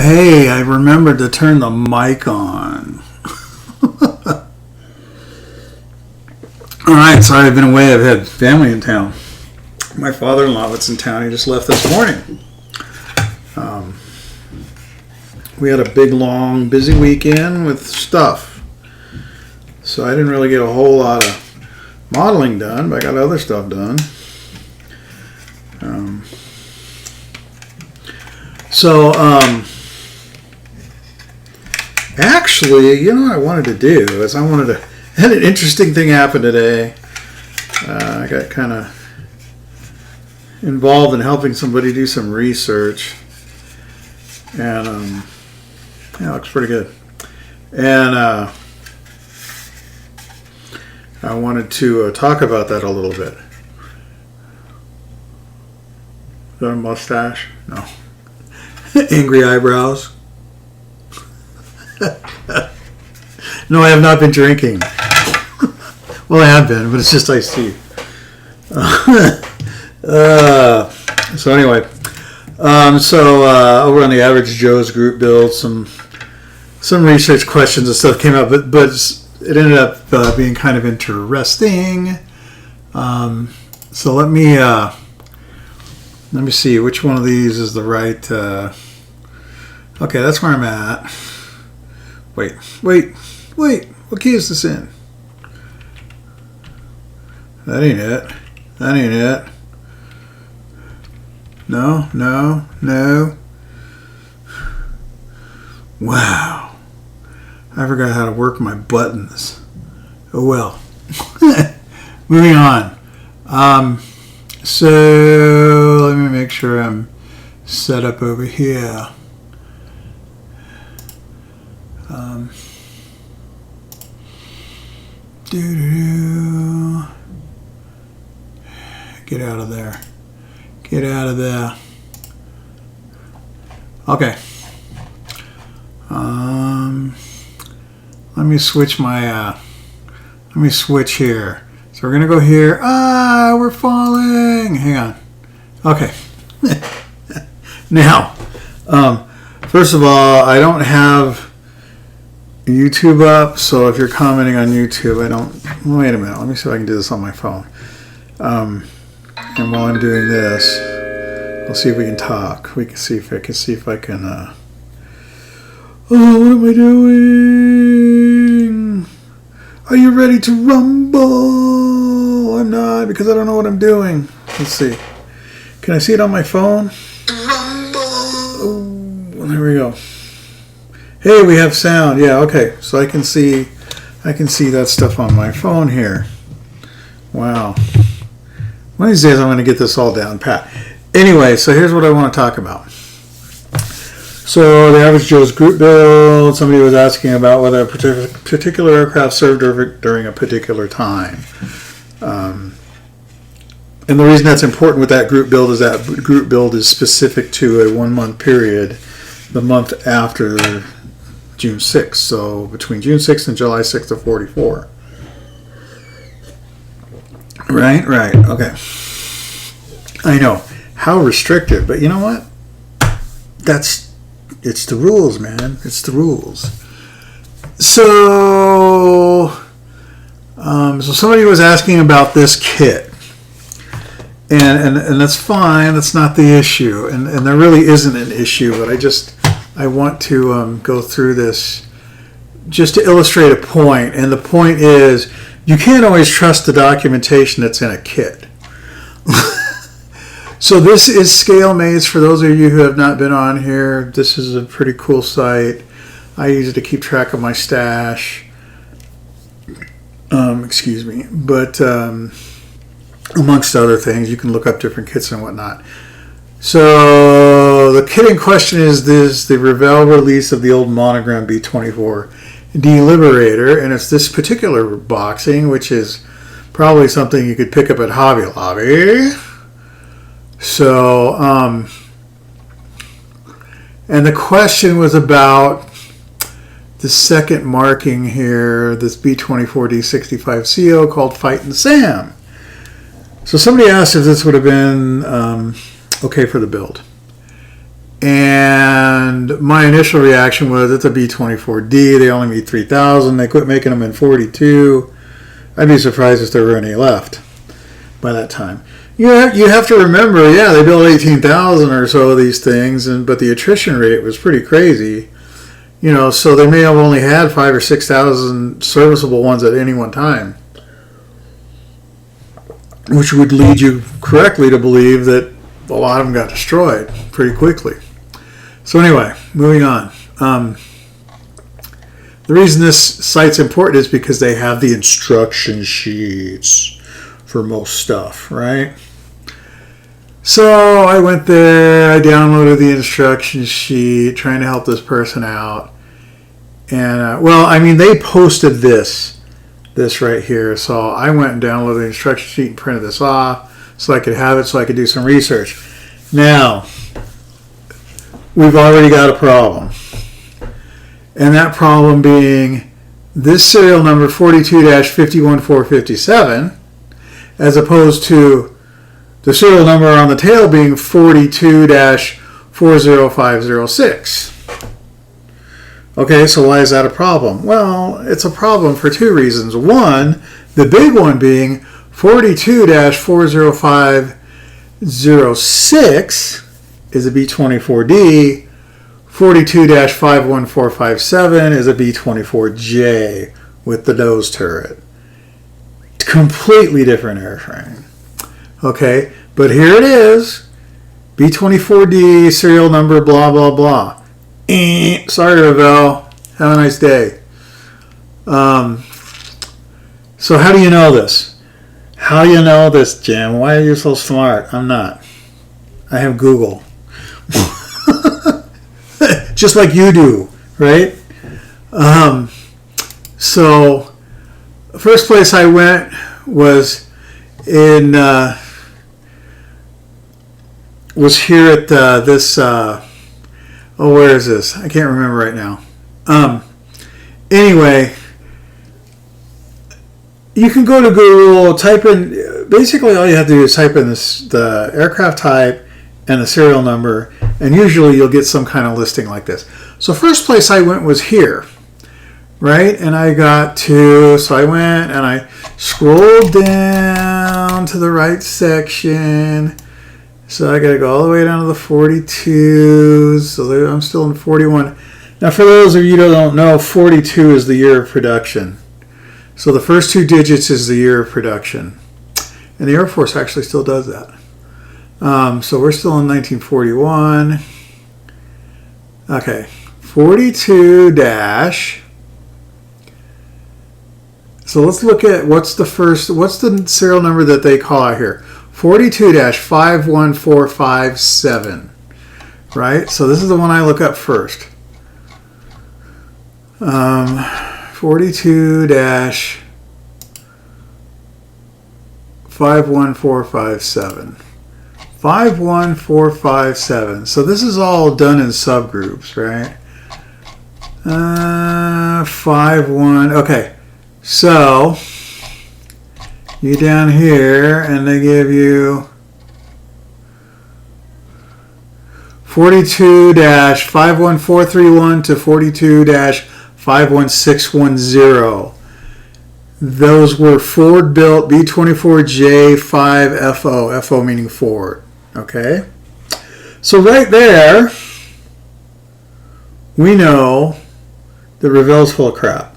hey, I remembered to turn the mic on. Alright, sorry I've been away. I've had family in town. My father-in-law that's in town, he just left this morning. We had a big, long, busy weekend with stuff. So I didn't really get a whole lot of modeling done, but I got other stuff done. Actually, you know what I wanted to do is I had an interesting thing happen today. I got kind of involved in helping somebody do some research, and yeah, it looks pretty good. And I wanted to talk about that a little bit. Is that a mustache? No. Angry eyebrows. No, I have not been drinking. Well, I have been, but it's just iced tea. So anyway, over on the Average Joe's group build, some research questions and stuff came out, but it ended up being kind of interesting. So let me see which one of these is the right. Okay, that's where I'm at. Wait. What key is this in? That ain't it. No. Wow. I forgot how to work my buttons. Oh well. Moving on. So let me make sure I'm set up over here. Get out of there. Okay. Let me switch here. So we're gonna go here. We're falling. Hang on. Okay. Now, first of all, I don't have YouTube up, so if you're commenting on YouTube, wait a minute, let me see if I can do this on my phone. And while I'm doing this, we'll see if we can talk. We can see if I can, what am I doing? Are you ready to rumble? I'm not, because I don't know what I'm doing. Let's see. Can I see it on my phone? Rumble. Oh, there we go. Hey, we have sound. Yeah, okay. So I can see that stuff on my phone here. Wow. One of these days I'm going to get this all down pat. Anyway, so here's what I want to talk about. So the Average Joe's group build, somebody was asking about whether a particular aircraft served during a particular time. And the reason that's important with that group build is that group build is specific to a 1 month period, the month after June 6th. So between June 6th and July 6th of 44. Right. Okay. I know. How restrictive, but you know what? It's the rules, man. It's the rules. So somebody was asking about this kit. And that's fine. That's not the issue. And there really isn't an issue, but I want to go through this just to illustrate a point. And the point is, you can't always trust the documentation that's in a kit. So this is Scale Maze. For those of you who have not been on here, this is a pretty cool site. I use it to keep track of my stash. Excuse me. But amongst other things, you can look up different kits and whatnot. So the kit in question is the Revell release of the old Monogram B-24 Deliberator, and it's this particular boxing, which is probably something you could pick up at Hobby Lobby. So, and the question was about the second marking here, this B-24 D65CO called Fightin' Sam. So somebody asked if this would have been okay for the build. And my initial reaction was, it's a B-24D. They only made 3,000. They quit making them in 42. I'd be surprised if there were any left by that time. You have to remember, yeah, they built 18,000 or so of these things, but the attrition rate was pretty crazy. So they may have only had 5,000 or 6,000 serviceable ones at any one time, which would lead you correctly to believe that a lot of them got destroyed pretty quickly. So anyway, moving on. The reason this site's important is because they have the instruction sheets for most stuff, right? So I went there, I downloaded the instruction sheet, trying to help this person out. And, they posted this right here. So I went and downloaded the instruction sheet and printed this off so I could have it, so I could do some research. Now, we've already got a problem. And that problem being this serial number 42-51,457, as opposed to the serial number on the tail being 42-40506. Okay, so why is that a problem? Well, it's a problem for two reasons. One, the big one being 42-40506 is a B-24D. 42-51457 is a B-24J with the nose turret. Completely different airframe. Okay, but here it is. B-24D, serial number, blah, blah, blah. Sorry, Ravel. Have a nice day. So how do you know this? How do you know this, Jim? Why are you so smart? I'm not. I have Google. Just like you do, right? So the first place I went was here at this. Where is this? I can't remember right now. Anyway, you can go to Google, type in. Basically, all you have to do is type in the aircraft type and the serial number, and usually you'll get some kind of listing like this. So first place I went was here, right? And I went and I scrolled down to the right section. So I got to go all the way down to the 42s. So I'm still in 41. Now for those of you who don't know, 42 is the year of production. So the first two digits is the year of production. And the Air Force actually still does that. So we're still in 1941. Okay, 42 dash. So let's look at what's the serial number that they call out here? 42-51457. Right? So this is the one I look up first. 42-51457. 51457. So this is all done in subgroups, right? 51. Okay. So you down here, and they give you 42-51431 to 42-51610. Those were Ford-built B-24J5FO, FO meaning Ford. Okay? So right there, we know that Ravel's full of crap.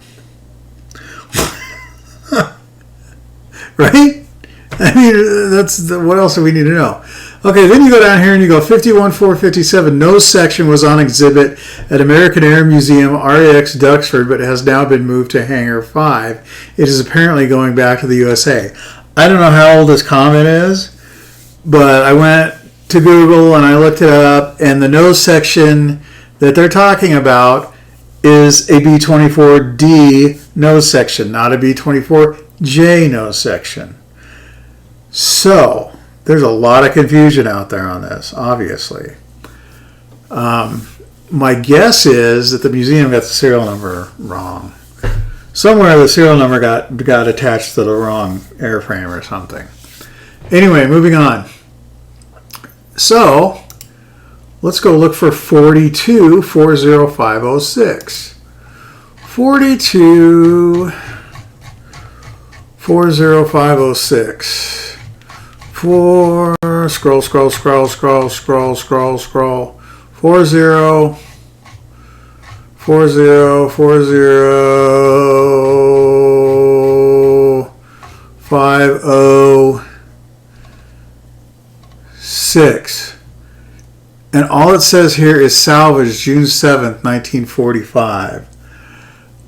Right? I mean, what else do we need to know? Okay, then you go down here and you go 51-457. Nose section was on exhibit at American Air Museum, RAX Duxford, but has now been moved to Hangar 5. It is apparently going back to the USA. I don't know how old this comment is, but I went to Google and I looked it up, and the nose section that they're talking about is a B-24D nose section, not a B-24J nose section. So there's a lot of confusion out there on this, obviously. My guess is that the museum got the serial number wrong. Somewhere the serial number got attached to the wrong airframe or something. Anyway, moving on. So Let's go look for 42 40506. 42 40506. Scroll. 506. And all it says here is salvaged June 7th, 1945.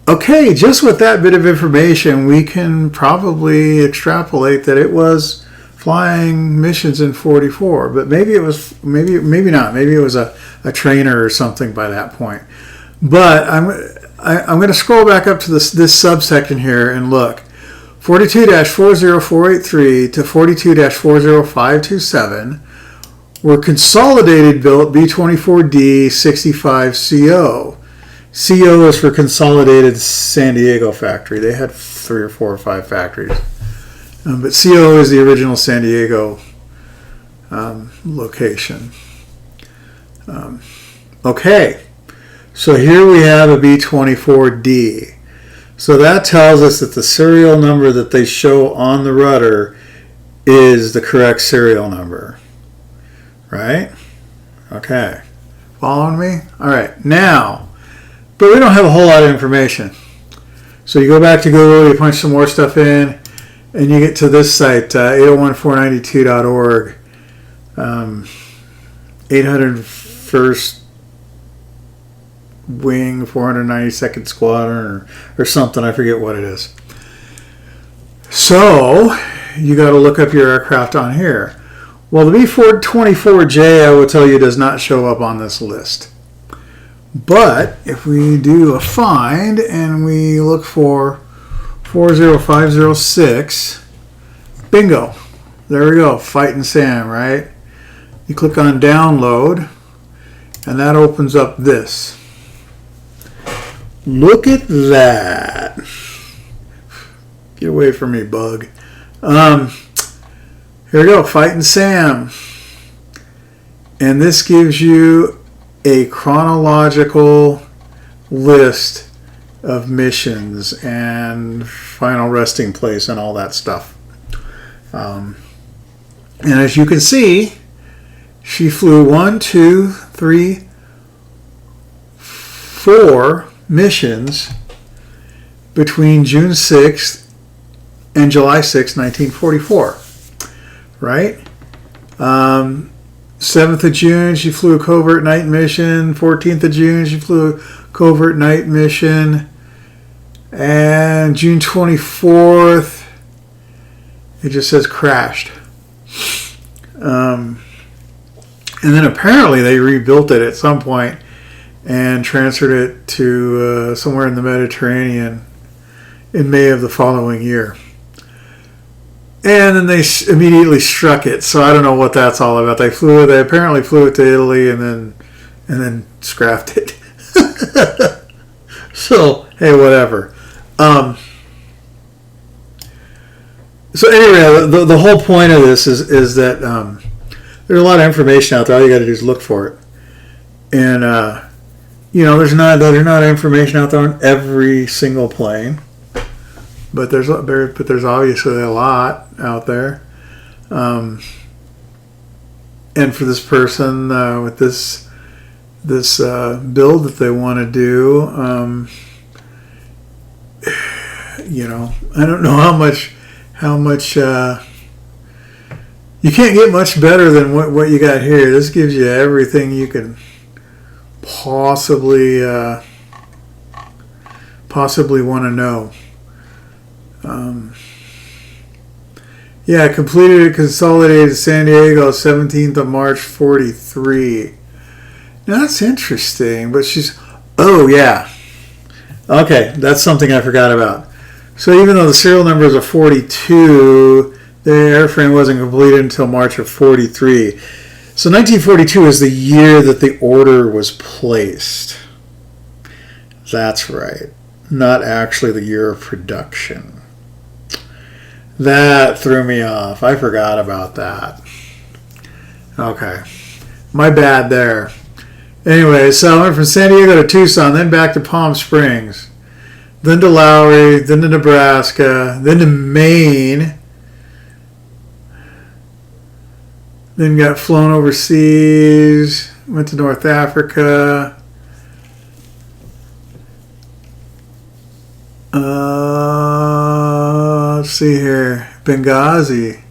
Okay, just with that bit of information, we can probably extrapolate that it was flying missions in 44. But maybe it was, maybe not. Maybe it was a trainer or something by that point. But I'm going to scroll back up to this subsection here and look. 42-40483 to 42-40527 were consolidated built B-24D 65CO. CO is for Consolidated San Diego Factory. They had 3 or 4 or 5 factories. But CO is the original San Diego location. Okay, so here we have a B-24D. So that tells us that the serial number that they show on the rudder is the correct serial number. Right? Okay. Following me? All right. Now, but we don't have a whole lot of information. So you go back to Google, you punch some more stuff in, and you get to this site, 801492.org, 801st Wing, 492nd Squadron, or something. I forget what it is. So you got to look up your aircraft on here. Well, the B-424J, I will tell you, does not show up on this list. But if we do a find and we look for 40506, bingo, there we go, Fightin' Sam, right? You click on download, and that opens up this. Look at that. Get away from me, bug. Here we go, Fightin' Sam. And this gives you a chronological list of missions and final resting place and all that stuff. And as you can see, she flew 1, 2, 3, 4 missions between June 6th and July 6th, 1944. Right? 7th of June, she flew a covert night mission. 14th of June, she flew a covert night mission. And June 24th, it just says crashed. And then apparently they rebuilt it at some point and transferred it to somewhere in the Mediterranean in May of the following year. And then they immediately struck it, so I don't know what that's all about. They apparently flew it to Italy and then scrapped it. So hey, whatever. So anyway, the whole point of this is that there's a lot of information out there. All you got to do is look for it, and there's not information out there on every single plane. But there's obviously a lot out there, and for this person with this build that they want to do, I don't know how much you can't get much better than what you got here. This gives you everything you can possibly want to know. Completed a consolidated San Diego 17th of March 43. Now that's interesting, but okay, that's something I forgot about. So even though the serial numbers are 42, the airframe wasn't completed until March of 43. So 1942 is the year that the order was placed. That's right. Not actually the year of production. That threw me off. I forgot about that. Okay. My bad there. Anyway, so I went from San Diego to Tucson, then back to Palm Springs, then to Lowry, then to Nebraska, then to Maine, then got flown overseas, went to North Africa. Let's see here, Benghazi,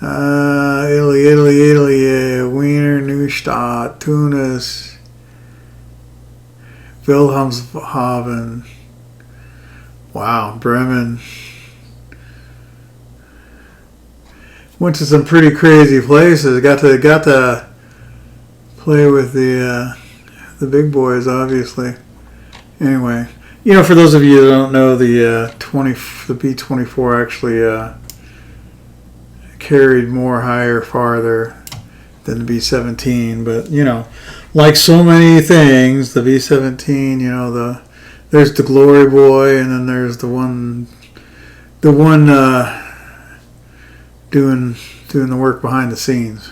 Italy, Wiener Neustadt, Tunis, Wilhelmshaven, wow, Bremen. Went to some pretty crazy places. Got to play with the big boys, obviously. Anyway, you know, for those of you that don't know, the B-24 actually carried more higher, farther than the B-17. But you know, like so many things, the B-17, you know, there's the glory boy, and then there's the one doing the work behind the scenes.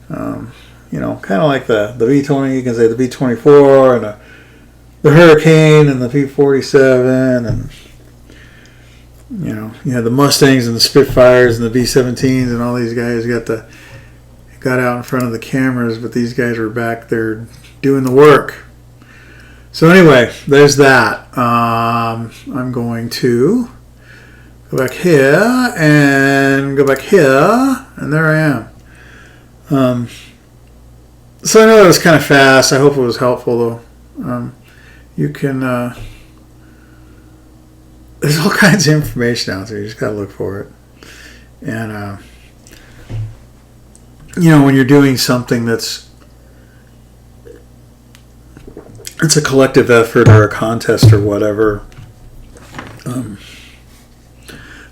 You know, kind of like the B-20. You can say the B-24 and the Hurricane and the P-47, and you know, you had the Mustangs and the Spitfires and the B-17s, and all these guys got out in front of the cameras, but these guys were back there doing the work. So anyway, there's that. I'm going to go back here and go back here, and there I am. So I know that was kind of fast. I hope it was helpful, though. You can, there's all kinds of information out there. You just got to look for it. And, you know, when you're doing something it's a collective effort or a contest or whatever,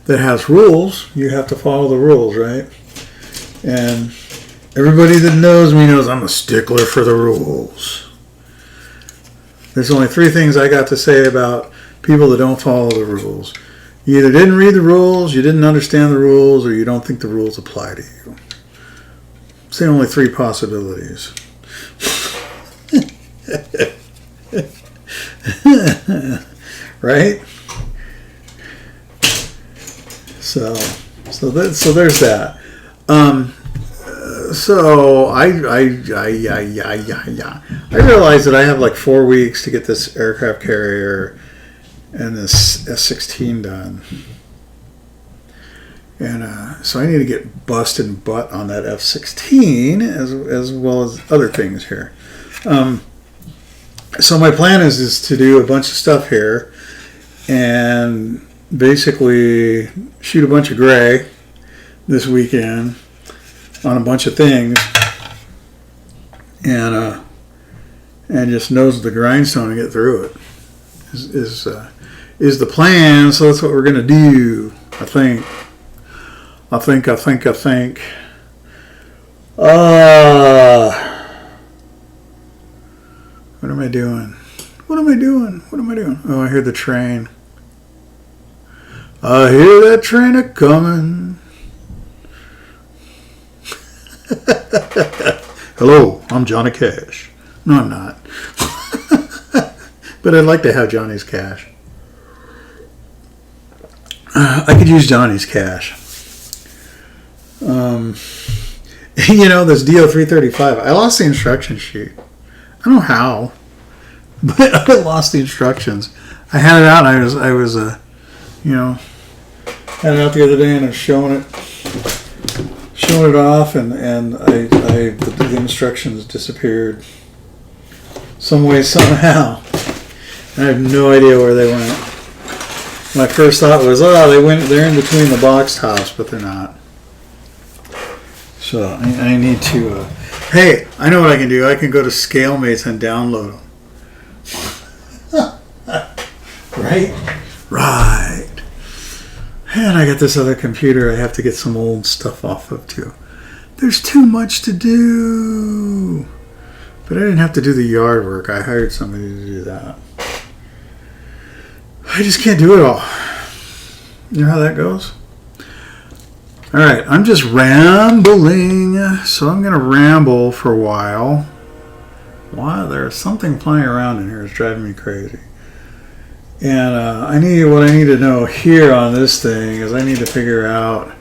that has rules, you have to follow the rules, right? And everybody that knows me knows I'm a stickler for the rules. There's only 3 things I got to say about people that don't follow the rules. You either didn't read the rules, you didn't understand the rules, or you don't think the rules apply to you. Say only 3 possibilities. Right? So there's that. So I realized that I have like 4 weeks to get this aircraft carrier and this F-16 done, and so I need to get busted butt on that F-16 as well as other things here. So my plan is to do a bunch of stuff here and basically shoot a bunch of gray this weekend on a bunch of things, and just nose the grindstone and get through it is the plan. So that's what we're gonna do. I think. What am I doing? Oh, I hear the train. I hear that train a coming. Hello, I'm Johnny Cash. No, I'm not. But I'd like to have Johnny's cash. I could use Johnny's cash. You know, this Do335. I lost the instruction sheet. I don't know how, but I lost the instructions. I had it out. And I was you know, had it out the other day, and I was showing it off, and the instructions disappeared some way, somehow. And I have no idea where they went. My first thought was, they're in between the box tops, but they're not. So I need to, hey, I know what I can do. I can go to ScaleMates and download them. Right? Right. And I got this other computer I have to get some old stuff off of too. There's too much to do. But I didn't have to do the yard work. I hired somebody to do that. I just can't do it all. You know how that goes? All right, I'm just rambling. So I'm going to ramble for a while. Why? There's something flying around in here. It's driving me crazy. And what I need to know here on this thing is I need to figure out,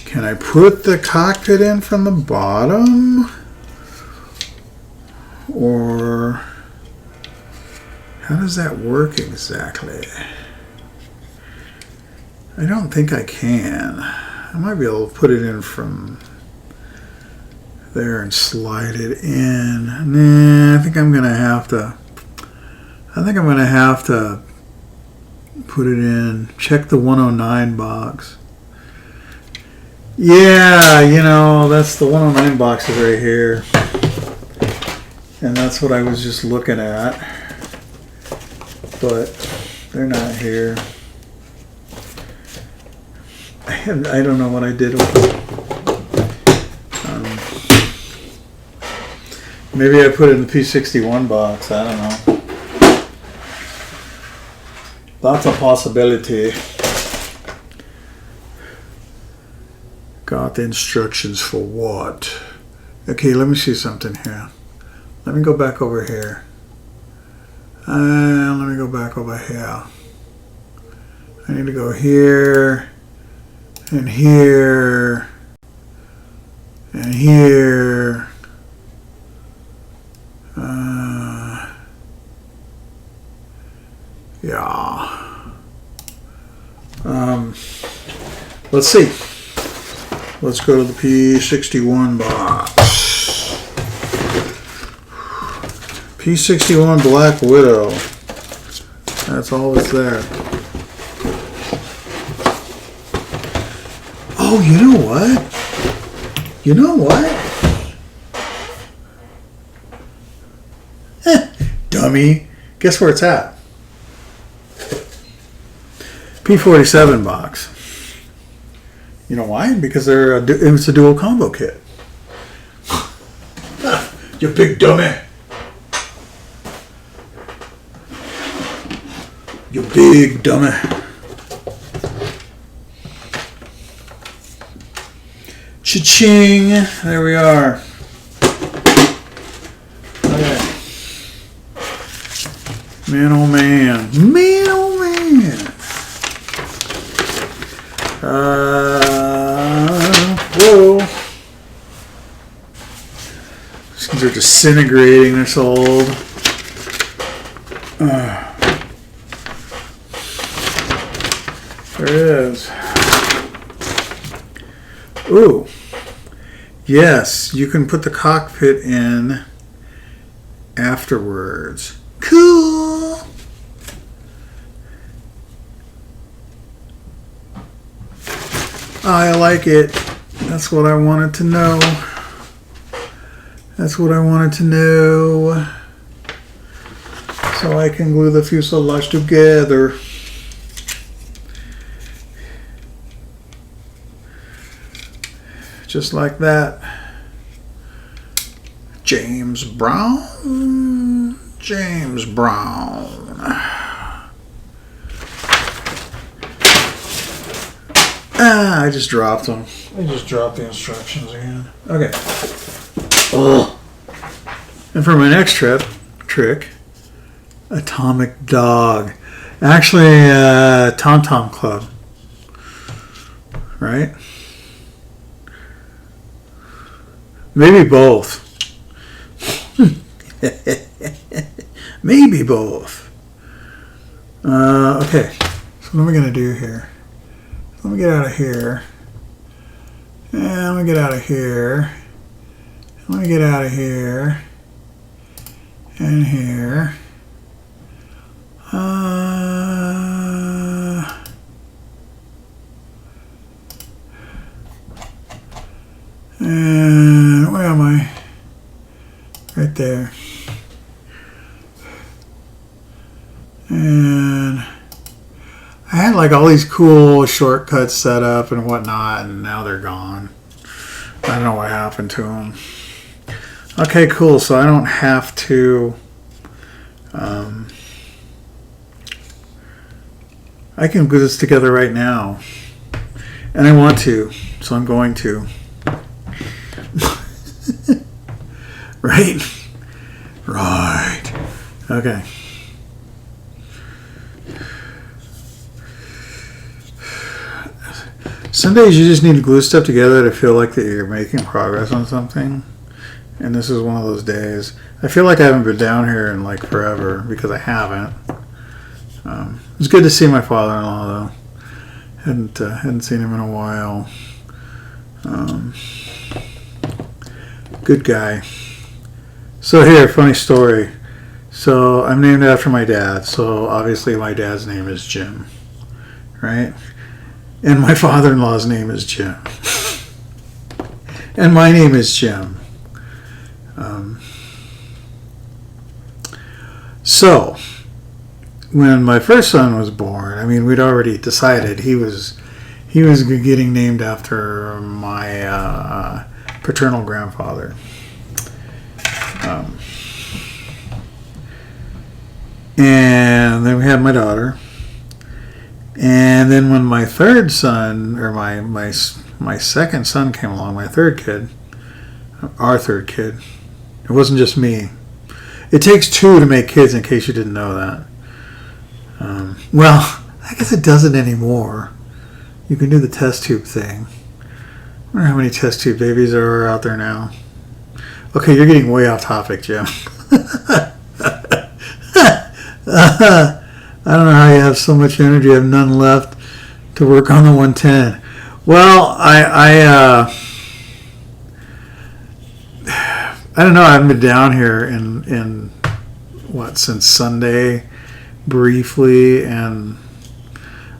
can I put the cockpit in from the bottom? Or how does that work exactly? I don't think I can. I might be able to put it in from there and slide it in. Nah, I think I'm gonna have to put it in. Check the 109 box. Yeah, you know, that's the 109 box is right here. And that's what I was just looking at. But they're not here. I don't know what I did with them. Maybe I put it in the P61 box. I don't know. That's a possibility. Got the instructions for what? Okay, let me see something here. Let me go back over here. And let me go back over here. I need to go here, and here, and here. Yeah. Let's see. Let's go to the P61 box. P61 Black Widow. That's all that's there. Oh, you know what? You know what? Dummy. Guess where it's at? P47 box. You know why? Because it's a dual combo kit. You big dummy. You big dummy. Cha-ching. There we are. Okay. Man, oh man. Man, oh man. Whoa. These things are disintegrating. They're so old. There it is. Ooh. Yes, you can put the cockpit in afterwards. Cool. I like it. That's what I wanted to know. That's what I wanted to know. So I can glue the fuselage together. Just like that. James Brown. James Brown. I just dropped them. I just dropped the instructions again. Okay. Ugh. And for my next trick, Atomic Dog. Actually, Tom Tom Club. Right? Maybe both. Maybe both. Okay. So what am I going to do here? Let me get out of here. And let me get out of here. Let me get out of here. And here. And where am I? Right there. And I had like all these cool shortcuts set up and whatnot, and now they're gone. I don't know what happened to them. Okay, cool. So I don't have to. I can glue this together right now, and I want to, so I'm going to. Right? Right. Okay. Some days you just need to glue stuff together to feel like that you're making progress on something. And this is one of those days. I feel like I haven't been down here in like forever because I haven't. It was good to see my father-in-law though. Hadn't seen him in a while. Good guy. So here, funny story. So I'm named after my dad. So obviously my dad's name is Jim, right? And my father-in-law's name is Jim. And my name is Jim. So when my first son was born, I mean, we'd already decided he was getting named after my paternal grandfather. And then we had my daughter. And then when my third son, or my second son came along, my third kid, our third kid, it wasn't just me. It takes two to make kids, in case you didn't know that. Well, I guess it doesn't anymore. You can do the test tube thing. I wonder how many test tube babies there are out there now. Okay, you're getting way off topic, Jim. I don't know how you have so much energy, have none left to work on the 110. Well, I don't know. I haven't been down here in since Sunday, briefly, and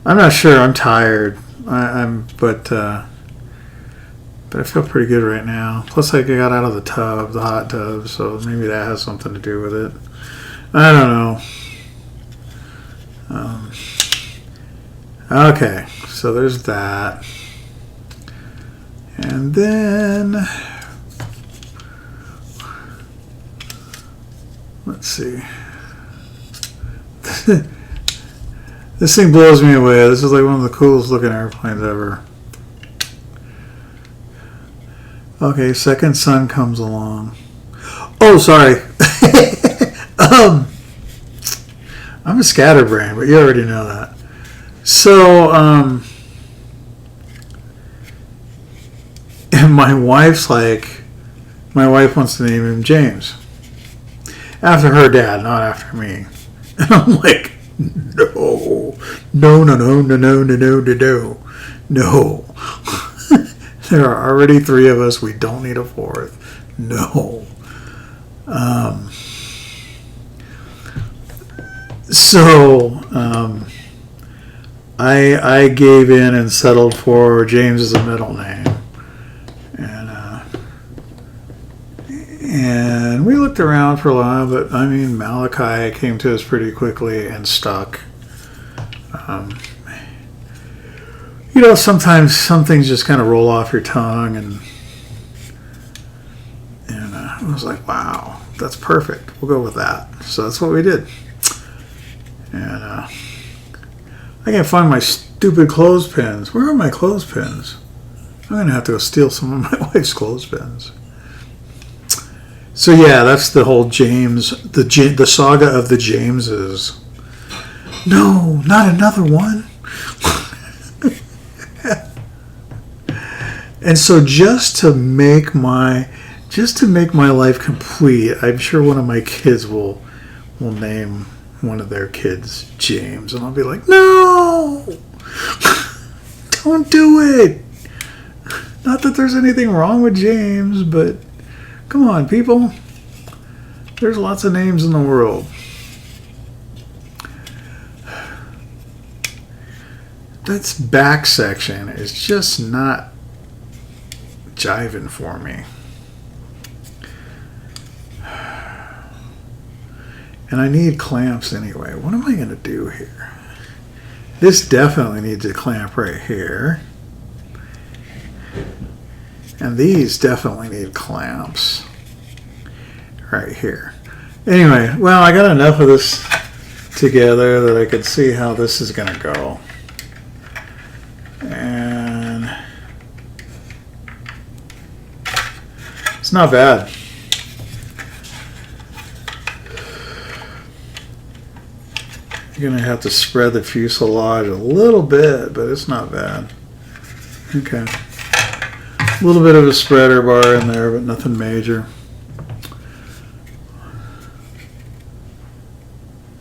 I'm not sure. I'm tired. But I feel pretty good right now. Plus, I got out of the hot tub, so maybe that has something to do with it. I don't know. Okay, so there's that. And then, let's see. This thing blows me away. This is like one of the coolest looking airplanes ever. Okay, second son comes along. Oh, sorry. I'm a scatterbrain, but you already know that. So, and my wife wants to name him James. After her dad, not after me. And I'm like, no. There are already three of us. We don't need a fourth. No. So I gave in and settled for James as a middle name, and we looked around for a while, but I mean Malachi came to us pretty quickly and stuck. Sometimes some things just kind of roll off your tongue, and I was like, wow, that's perfect. We'll go with that. So that's what we did. And I can't find my stupid clothespins. Where are my clothespins? I'm going to have to go steal some of my wife's clothespins. So yeah, that's the whole James, the saga of the Jameses. No, not another one. And so just to make my life complete, I'm sure one of my kids will name one of their kids James, and I'll be like, no, don't do it. Not that there's anything wrong with James, but come on, people. There's lots of names in the world. This back section is just not jiving for me. And I need clamps anyway. What am I going to do here? This definitely needs a clamp right here. And these definitely need clamps right here. Anyway, well, I got enough of this together that I could see how this is going to go. And it's not bad. You're going to have to spread the fuselage a little bit, but it's not bad. Okay. A little bit of a spreader bar in there, but nothing major.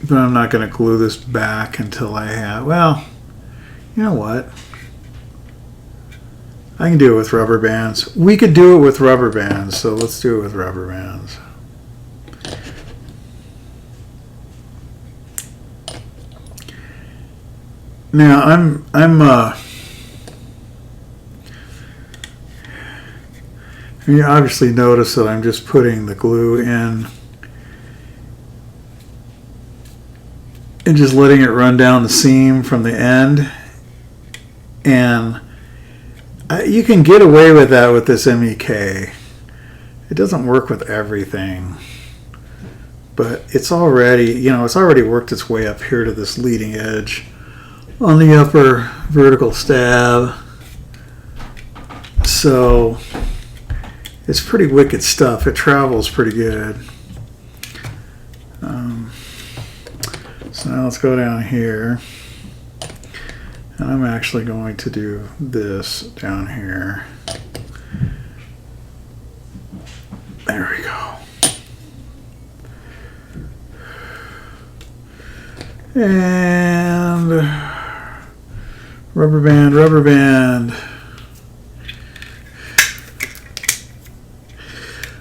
But I'm not going to glue this back until I have, well, you know what? I can do it with rubber bands. We could do it with rubber bands, so let's do it with rubber bands. Now you obviously notice that I'm just putting the glue in and just letting it run down the seam from the end. And you can get away with that with this MEK. It doesn't work with everything, but it's already, it's already worked its way up here to this leading edge on the upper vertical stab. So it's pretty wicked stuff. It travels pretty good. So now let's go down here. And I'm actually going to do this down here. There we go. And rubber band, rubber band.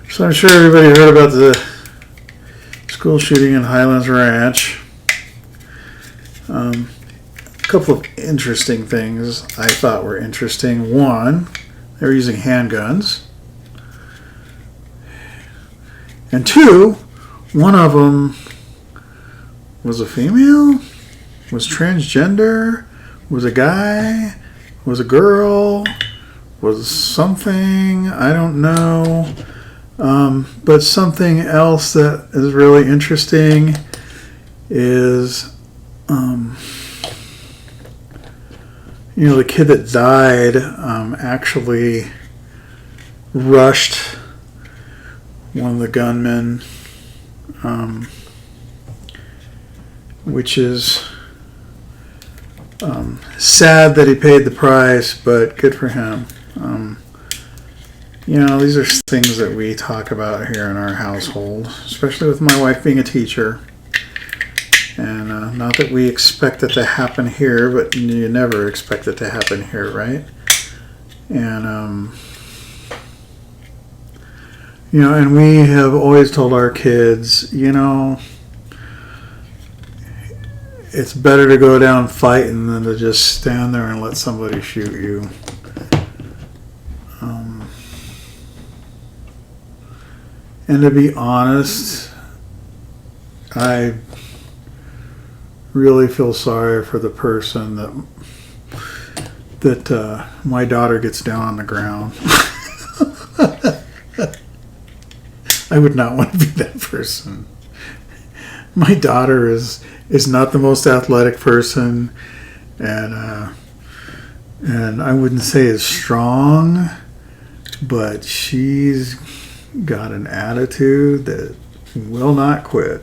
So I'm sure everybody heard about the school shooting in Highlands Ranch. A couple of interesting things I thought were interesting. One, they were using handguns. And two, one of them was a female, was transgender, was a guy, was a girl, was something, I don't know. But something else that is really interesting is the kid that died actually rushed one of the gunmen, which is sad that he paid the price, but good for him. These are things that we talk about here in our household, especially with my wife being a teacher. And not that we expect it to happen here, but you never expect it to happen here, right? And, and we have always told our kids, it's better to go down fighting than to just stand there and let somebody shoot you. And to be honest, I really feel sorry for the person that my daughter gets down on the ground. I would not want to be that person. My daughter is not the most athletic person, and I wouldn't say is strong, but she's got an attitude that will not quit.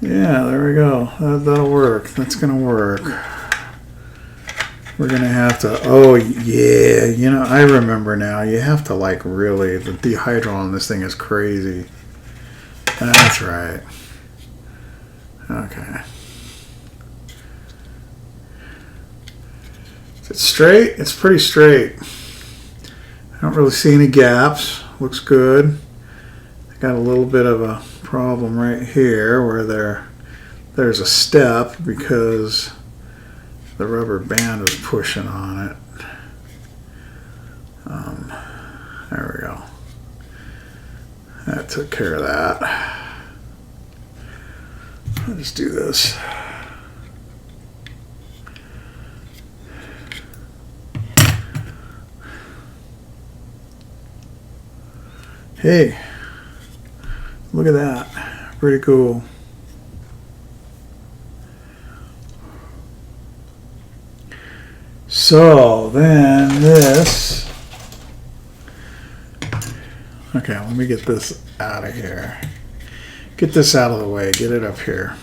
Yeah, there we go. That'll work. That's going to work. We're going to have to, oh yeah, I remember now. You have to really, the dehydral on this thing is crazy. That's right. Okay. Is it straight? It's pretty straight. I don't really see any gaps. Looks good. I got a little bit of a problem right here where there's a step because the rubber band was pushing on it. There we go. That took care of that. I'll just do this. Hey, look at that. Pretty cool. So then this, Okay, let me get this out of here. Get this out of the way. Get it up here.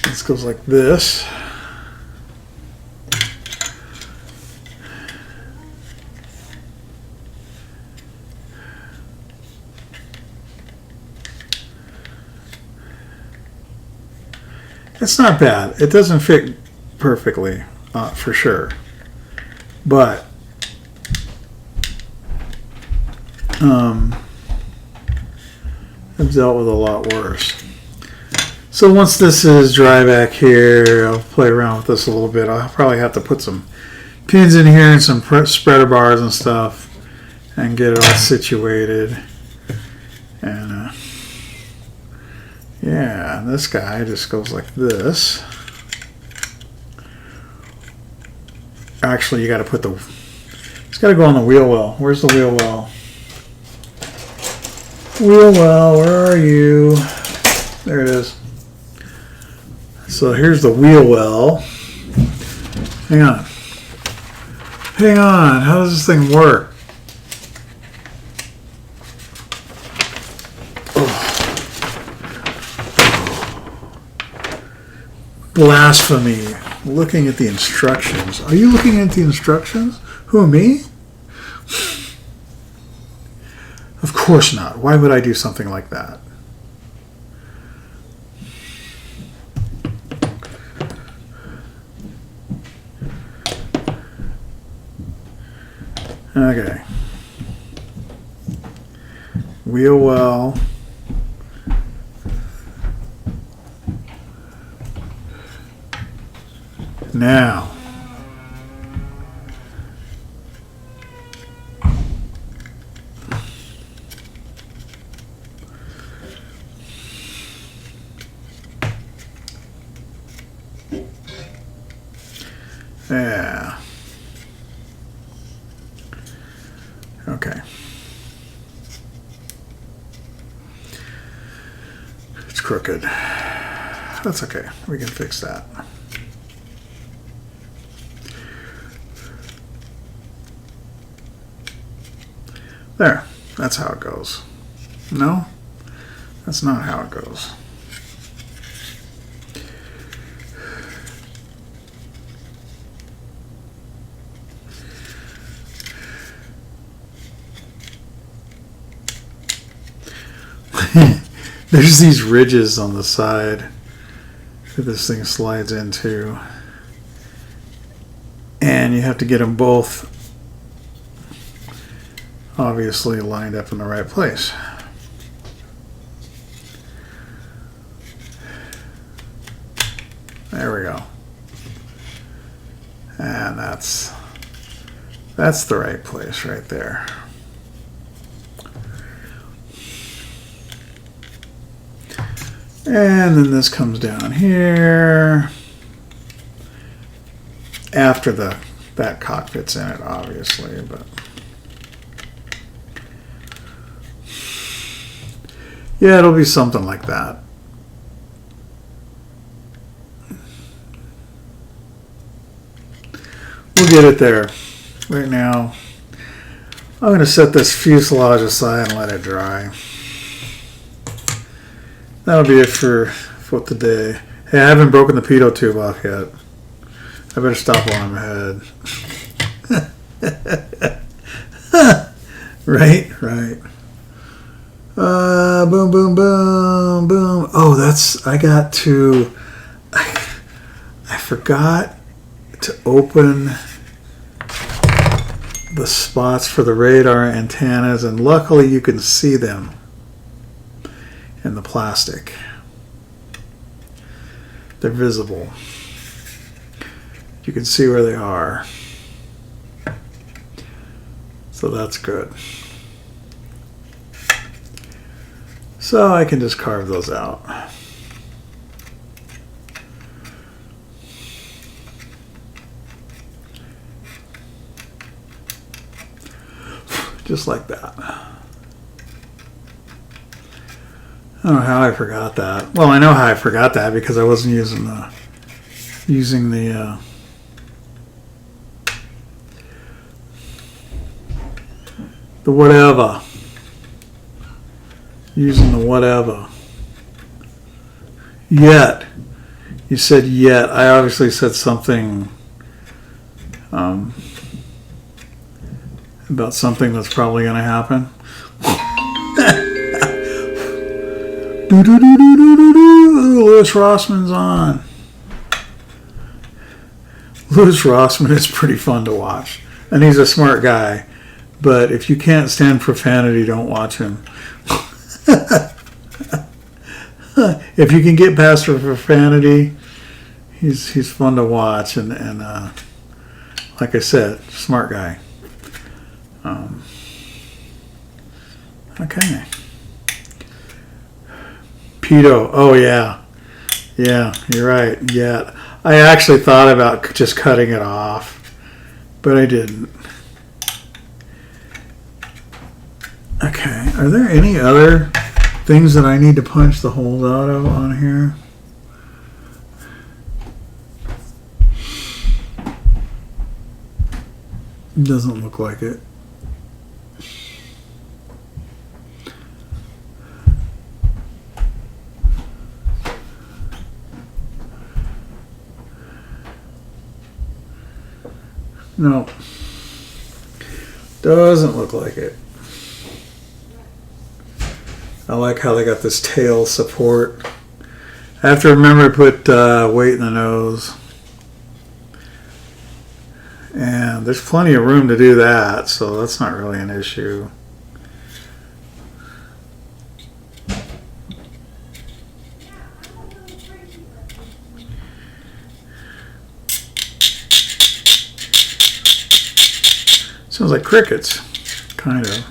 This goes like this. It's not bad. It doesn't fit perfectly, for sure. But I've dealt with a lot worse. So once this is dry back here, I'll play around with this a little bit. I'll probably have to put some pins in here and some spreader bars and stuff and get it all situated. And yeah, this guy just goes like this. Actually, you got to put the... It's got to go on the wheel well. Where's the wheel well? Wheel well, where are you? There it is. So here's the wheel well. Hang on. Hang on. How does this thing work? Blasphemy. Looking at the instructions. Are you looking at the instructions? Who, me? Of course not. Why would I do something like that? Okay. Wheel well. Now, yeah. Okay. It's crooked. That's okay. We can fix that. There. That's how it goes. No? That's not how it goes. There's these ridges on the side that this thing slides into. And you have to get them both obviously lined up in the right place. There we go. And that's the right place right there. And then this comes down here after that cockpit's in it, obviously, but yeah, it'll be something like that. We'll get it there. Right now, I'm going to set this fuselage aside and let it dry. That'll be it for the day. Hey, I haven't broken the pitot tube off yet. I better stop while I'm ahead. Right. Boom, boom, boom, boom. Oh, I forgot to open the spots for the radar antennas, and luckily you can see them in the plastic. They're visible. You can see where they are. So that's good. So I can just carve those out. Just like that. I don't know how I forgot that. Well, I know how I forgot that because I wasn't using the whatever. Using the whatever. Yet. You said yet. I obviously said something about something that's probably going to happen. Louis Rossman's on. Louis Rossman is pretty fun to watch. And he's a smart guy. But if you can't stand profanity, don't watch him. If you can get past the profanity, he's fun to watch. And like I said, smart guy. Okay. Pedo. Oh, yeah. Yeah, you're right. Yeah. I actually thought about just cutting it off, but I didn't. Okay. Are there any other things that I need to punch the holes out of on here? Doesn't look like it. No. Doesn't look like it. I like how they got this tail support. I have to remember to put weight in the nose. And there's plenty of room to do that, so that's not really an issue. Sounds like crickets, kind of.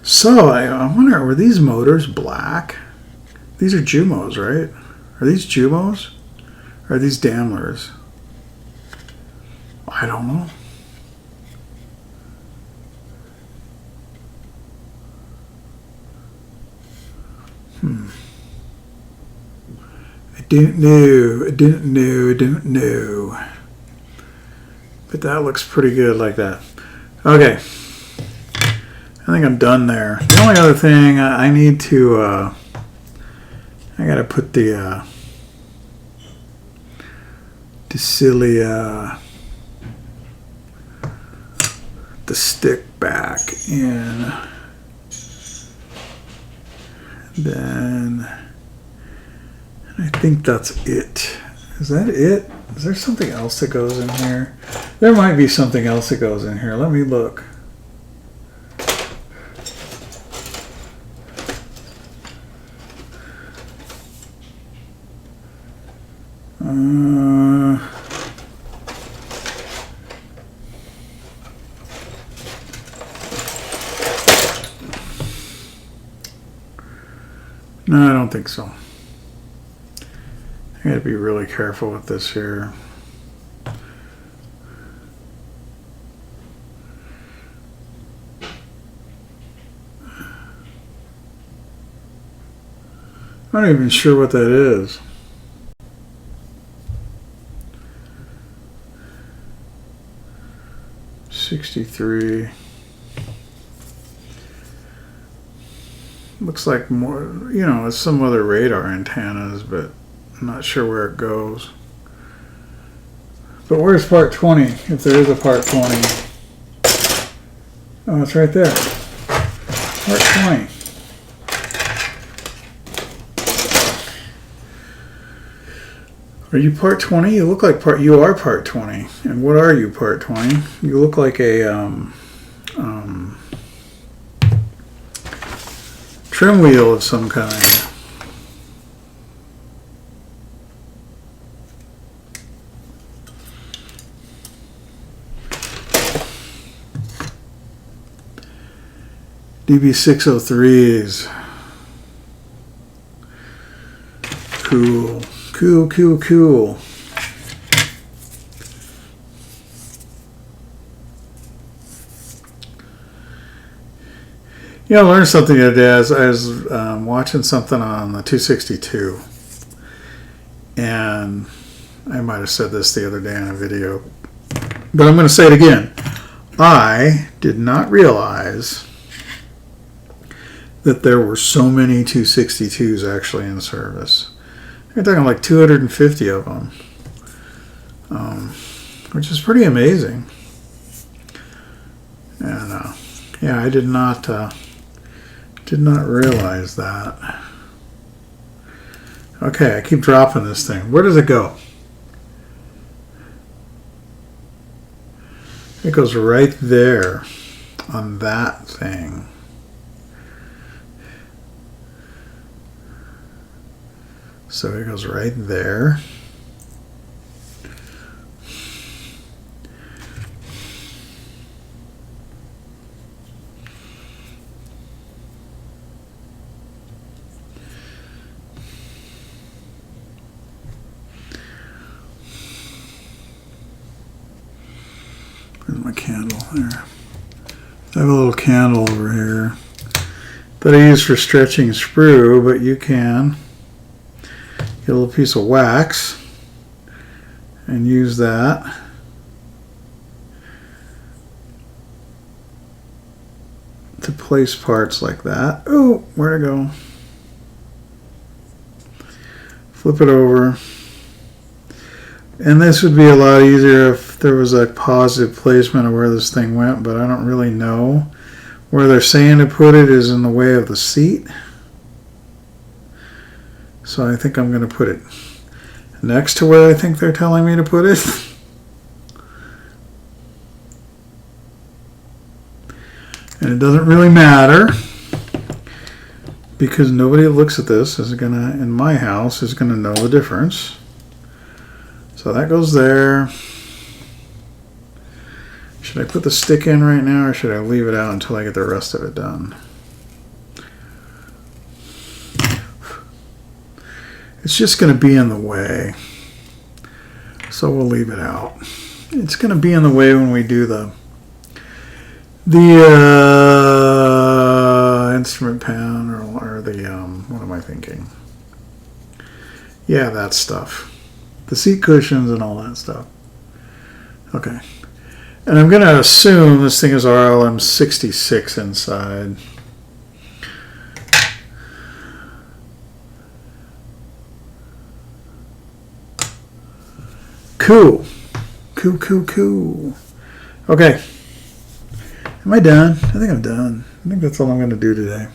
So, I wonder, were these motors black? These are Jumos, right? Are these Jumos? Or are these Daimlers? I don't know. I don't know. But that looks pretty good like that. Okay. I think I'm done there. The only other thing I need to, I gotta put the cilia, the stick back in. Then I think that's it. Is that it? Is there something else that goes in here? There might be something else that goes in here. Let me look. No, I don't think so. I gotta be really careful with this here. I'm not even sure what that is. $63. Looks like more, you know, it's some other radar antennas, but I'm not sure where it goes. But where's part 20, if there is a part 20? Oh, it's right there. Part 20. Are you part 20? You look like you are part 20. And what are you, part 20? You look like a trim wheel of some kind. DB603s. cool. Cool, cool, cool. You know, I learned something the other day. I was watching something on the 262, and I might have said this the other day in a video, but I'm going to say it again. I did not realize that there were so many 262s actually in service. You're talking like 250 of them, which is pretty amazing. And yeah, I did not realize that. Okay, I keep dropping this thing. Where does it go? It goes right there on that thing. So it goes right there. Where's my candle? There. I have a little candle over here that I use for stretching sprue, but you can get a little piece of wax and use that. To place parts like that. Oh, where'd it go? Flip it over. And this would be a lot easier if there was a positive placement of where this thing went, but I don't really know. Where they're saying to put it is in the way of the seat. So I think I'm going to put it next to where I think they're telling me to put it. And it doesn't really matter because nobody that looks at this is going to, in my house, is going to know the difference. So that goes there. Should I put the stick in right now or should I leave it out until I get the rest of it done? It's just going to be in the way. So we'll leave it out. It's going to be in the way when we do the instrument pan or the, what am I thinking? Yeah, that stuff. The seat cushions and all that stuff. Okay. And I'm going to assume this thing is RLM 66 inside. Cool. Cool, cool, cool. Okay. Am I done? I think I'm done. I think that's all I'm going to do today.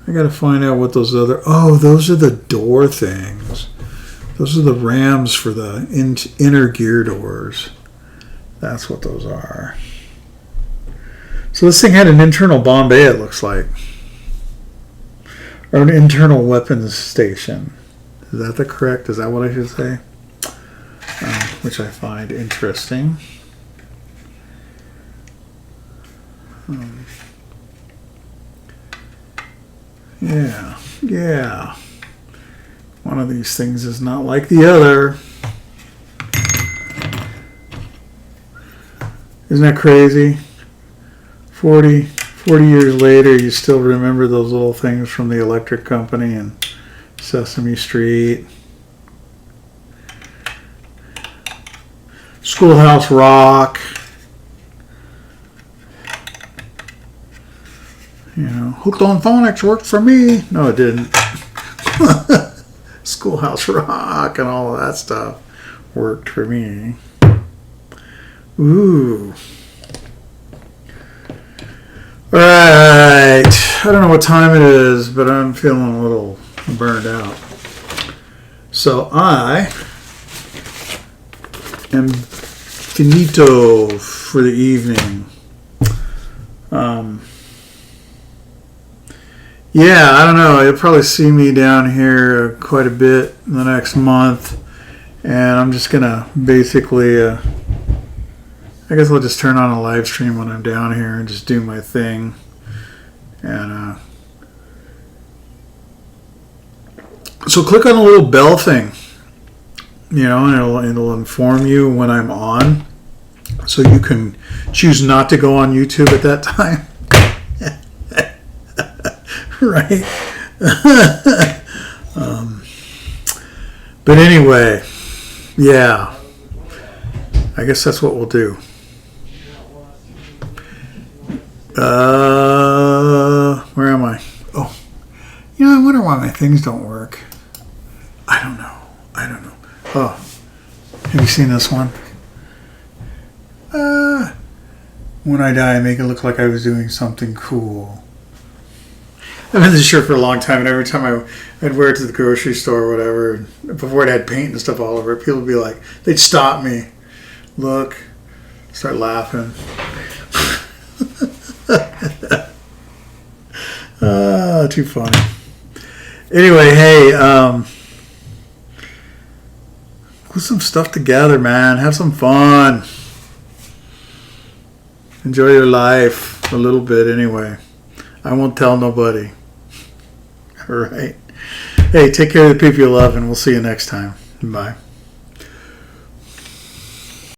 I got to find out what those other... Oh, those are the door things. Those are the rams for the inner gear doors. That's what those are. So this thing had an internal Bombay, it looks like. Or an internal weapons station. Is that the correct? Is that what I should say? Which I find interesting. Yeah. One of these things is not like the other. Isn't that crazy? 40 years later, you still remember those little things from the electric company and Sesame Street. Schoolhouse Rock. You know, Hooked on Phonics worked for me. No, it didn't. Schoolhouse Rock and all of that stuff worked for me. Ooh. Alright. I don't know what time it is, but I'm feeling a little burned out. So I am finito for the evening. Yeah, I don't know. You'll probably see me down here quite a bit in the next month. And I'm just going to basically, I guess I'll just turn on a live stream when I'm down here and just do my thing. And So click on the little bell thing, you know, and it'll inform you when I'm on, so you can choose not to go on YouTube at that time. Right? But anyway, yeah, I guess that's what we'll do. Where am I? Oh, you know, I wonder why my things don't work. I don't know. Oh, have you seen this one? When I die, I make it look like I was doing something cool. I've had this shirt for a long time, and every time I'd wear it to the grocery store or whatever, before it had paint and stuff all over it, people would be like, they'd stop me, look, start laughing. Too funny. Anyway, hey, put some stuff together, man. Have some fun. Enjoy your life a little bit anyway. I won't tell nobody. All right. Hey, take care of the people you love, and we'll see you next time. Bye.